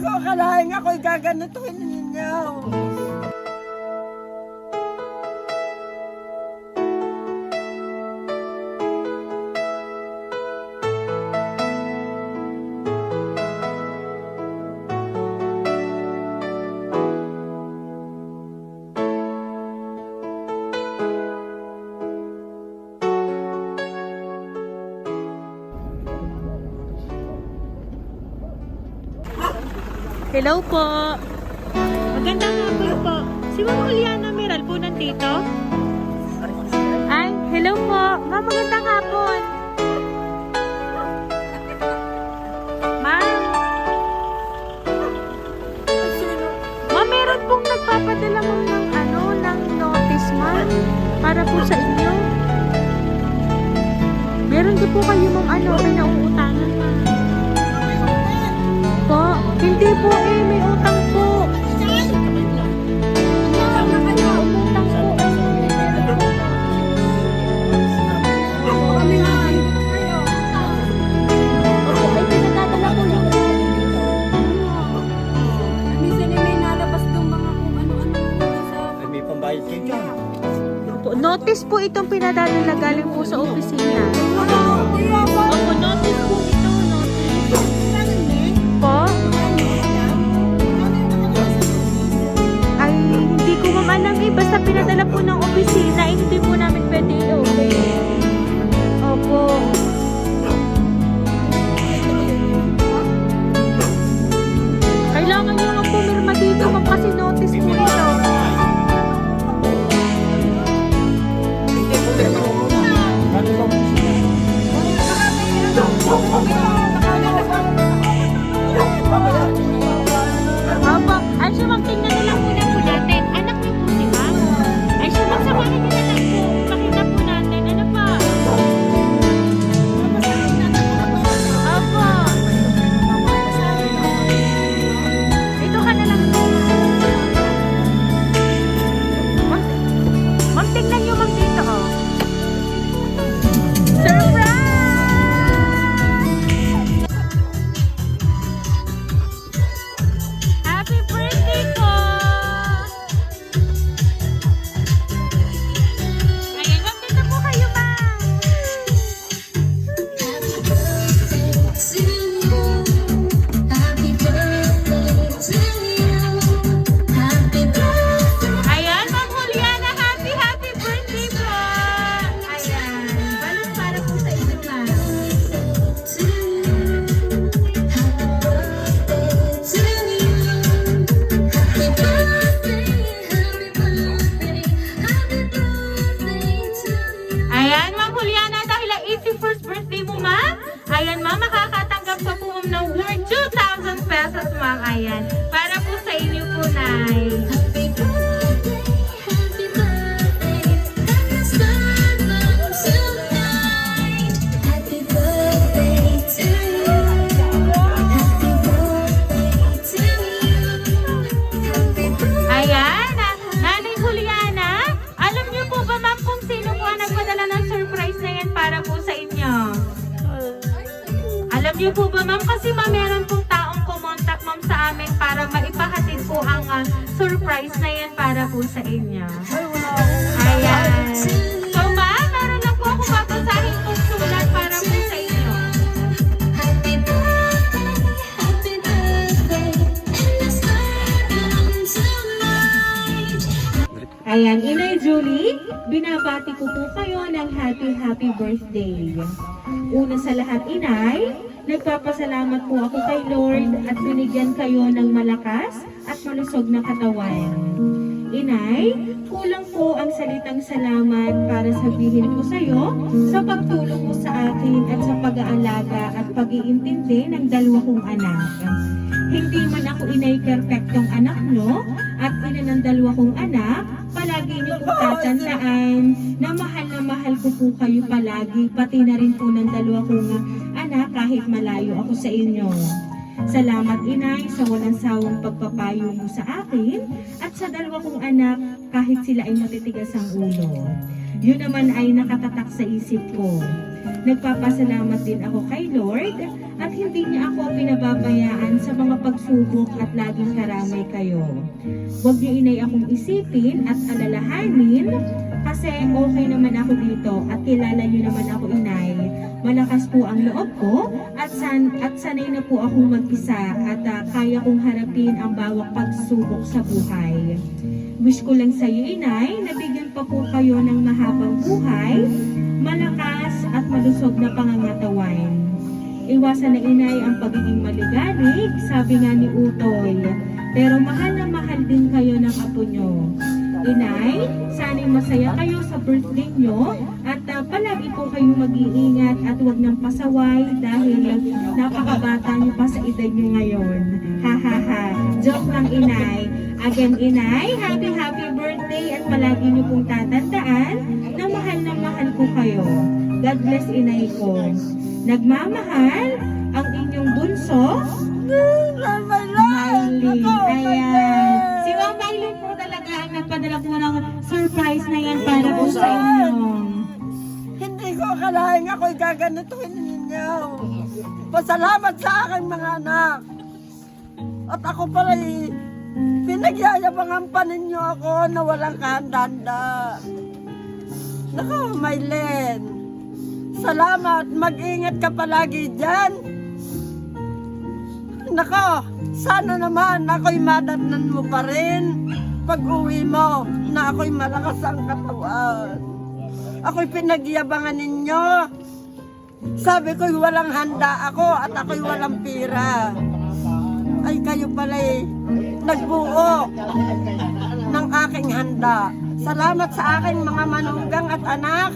ko akalain ako'y gaganituhin ninyo. Hello po. Magandang hapon po. Si Ma'am Juliana Meral po nandito? Ay, hello po. Ma'am, magandang hapon. Ma'am. Ma'am, meron pong nagpapadala mo ng notice, ma'am. Para po sa inyo. Meron din po kayo pinauutangan, ma'am. Po, hindi po may utang po. Notice po itong pinadala na galing po sa opisina. Opo, notice po ito. Notice. Po? Ay, hindi ko mamalang basta pinadala po ng opisina, hindi po namin pwede i-open. Opo. Kailangan nyo nga pumirma dito, ma'am, kasi notice po ito. Opo. Ay, siya ma'am, tingnan na lang muna po natin. Anak niyo po si ma'am. Ay, siya ma'am, samahan niyo na lang po. Pakita po natin. Ano pa? Opo. Ito ka na lang po. Ma'am, tingnan niyo ma'am dito, oh. Surprise! Happy birthday po! Ayan, ma'am, dito po kayo, ma'am. Ayan, ma'am Juliana, happy birthday po! Ayan, balon para po sa inyo, ma'am. Ayan, ma'am Juliana, dahil ang 81st birthday mo, ma'am. Ayan, ma'am, makakatanggap ka po, ma'am, ng worth 2,000 pesos, ma'am. Ayan, para po sa inyo po, Nay. Ayan, Nanay Juliana, alam niyo po ba, ma'am, kung sino po ang nagpadala ng surprise na yan para po sa inyo? Alam niyo po ba, ma'am, kasi ma'am, meron pong taong kumontak, ma'am, sa amin para maipahatid po ang surprise na yan para po sa inyo. Ayan. So, ma'am, meron lang po ako babasahin kong sulat para po sa inyo. Ayan, Inay Julie, binabati ko po kayo ng happy birthday. Una sa lahat, Inay, nagpapasalamat po ako kay Lord at binigyan kayo ng malakas at malusog na katawan. Inay, kulang po ang salitang salamat para sabihin ko sa iyo sa pagtulong mo sa akin at sa pag-aalaga at pag-iintindi ng dalawa kong anak. Hindi man ako inay perpektong anak nyo at ina ng dalawa kong anak, palagi niyo po tatandaan na mahal ko po kayo palagi, pati na rin po ng dalawa kong anak kahit malayo ako sa inyo. Salamat, Inay, sa walang sawang pagpapayo mo sa akin at sa dalawa kong anak kahit sila ay matitigas ang ulo. Yun naman ay nakatatak sa isip ko. Nagpapasalamat din ako kay Lord at hindi niya ako pinababayaan sa mga mapagsubok at laging karamay kayo. Huwag niyo inay akong isipin at alalahanin kasi okay naman ako dito at kilala niyo naman ako inay. Malakas po ang loob ko at sanay na po akong mag-isa at kaya kong harapin ang bawat pagsubok sa buhay. Wish ko lang sa iyo inay, nabigyan pa po kayo ng mahabang buhay, malakas at malusog na pangangatawan. Iwasan na inay ang pagiging maligalig, sabi nga ni Utoy. Pero mahal na mahal din kayo ng apo nyo. Inay, sana'y masaya kayo sa birthday nyo at palagi po kayong mag-iingat at huwag nang pasaway dahil napakabata nyo pa sa edad nyo ngayon. Ha ha ha. Joke lang inay. Again inay, happy birthday at palagi nyo pong tatandaan na mahal ko kayo. God bless inay ko. Nagmamahal ang inyong bunso, Miley. Ayan. Si Ma'am Miley po talaga ang nagpadala po ng surprise na yan para po sa inyo. Hindi ko akalain ako'y gaganituhin ninyo. Pasalamat sa aking mga anak. At ako pala pinagyayabangan pa ninyo ako na walang kahanda-handa. Naku, Maylen. Salamat. Mag-ingat ka palagi dyan. Nako, sana naman ako'y madatnan mo pa rin pag uwi mo na ako'y malakas ang katawan. Ako'y pinagyabangan ninyo. Sabi ko'y walang handa ako at ako'y walang pira. Ay kayo pala'y nagbuo ng aking handa. Salamat sa aking mga manugang at anak.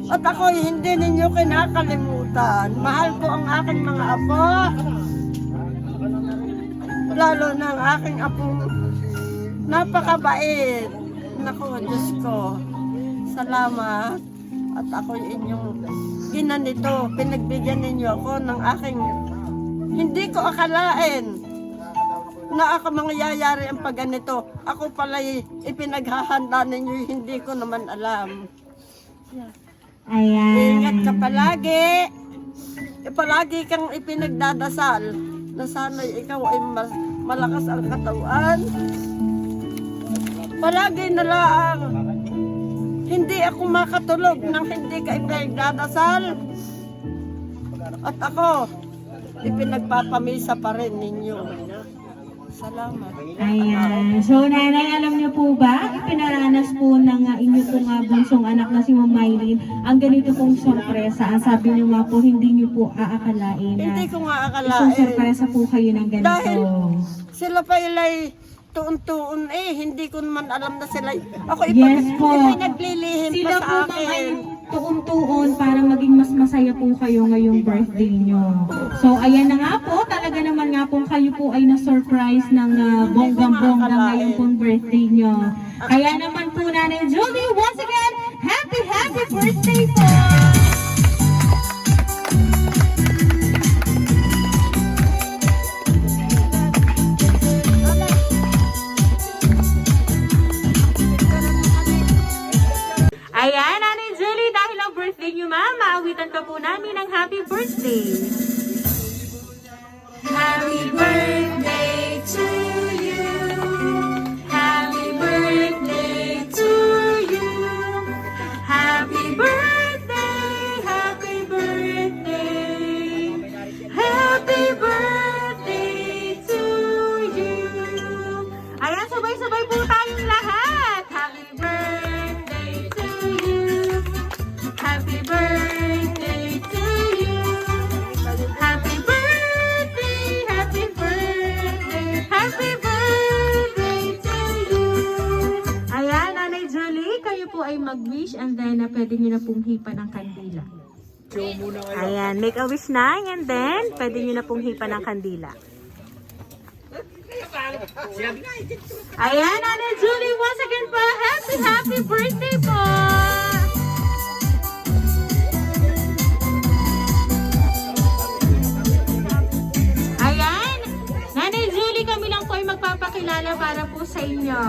At ako'y hindi ninyo kinakalimutan. Mahal ko ang aking mga apo. Lalo na ang aking apong napakabait. Naku, Diyos ko. Salamat. At ako'y inyong ginanito. Pinagbigyan ninyo ako ng aking hindi ko akalain na ako mangyayari ang pagganito. Ako pala'y ipinaghahanda ninyo, hindi ko naman alam. Ayan. Ingat ka palagi. Palagi kang ipinagdadasal na sana'y ikaw ay malakas ang katawan. Palagi na lang. Hindi ako makatulog nang hindi ka ipinagdadasal. At ako, ipinagpapamisa pa rin ninyo. Salamat. Ayan. So, nanay, alam niyo po ba, ipinaranas po ng inyo pong bunsong anak na si Ma'am Miley ang ganito pong sorpresa. Ang sabi niyo nga po, hindi niyo po aakalain na Hindi ko nga isang akalain. sorpresa po kayo ng ganito. Dahil sila pa ilay tuon-tuon hindi ko naman alam na sila. Ako Yes po. ipinaglilihim pa Sila sa po mga akin. tuon-tuon para maging mas masaya po kayo ngayong birthday nyo. So, ayan na nga po. Talaga naman nga po kayo po ay na-surprise ng bonggang-bongga ngayong pong birthday nyo. Kaya naman po, Nanay Julie, once again, happy birthday po! Ayan, Nanay Julie, dahil ang birthday niyo, ma'am, maawitan ka po namin ng happy birthday. Happy birthday to you. Happy birthday to you. Happy birthday, happy birthday. Happy birthday to you. Ayan, sabay-sabay po tayong lahat. Happy birthday to you. Happy birthday to you. Happy birthday, happy birthday, happy birthday to you. Ayan, Nanay Julie, kayo po ay mag-wish and then pwede nyo na pong hipan ng kandila. Ayan, make a wish na and then pwede nyo na pong hipan ng kandila. Ayan, Nanay Julie, once again po, happy birthday po! Ayan, Nanay Julie, kami lang po ay magpapakilala para po sa inyo.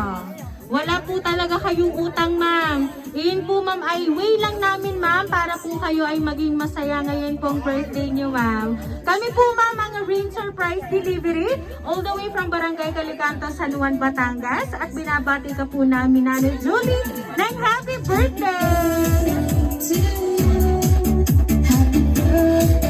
Wala po talaga kayong utang, ma'am. Iyon po, ma'am, ay way lang namin, ma'am, para po kayo ay maging masaya ngayon pong birthday niyo, ma'am. Kami po, ma'am, ang Ring Surprise Delivery all the way from Barangay Calicanto, San Juan, Batangas. At binabati ka po namin, Nanay Julie, ng happy birthday! Happy birthday.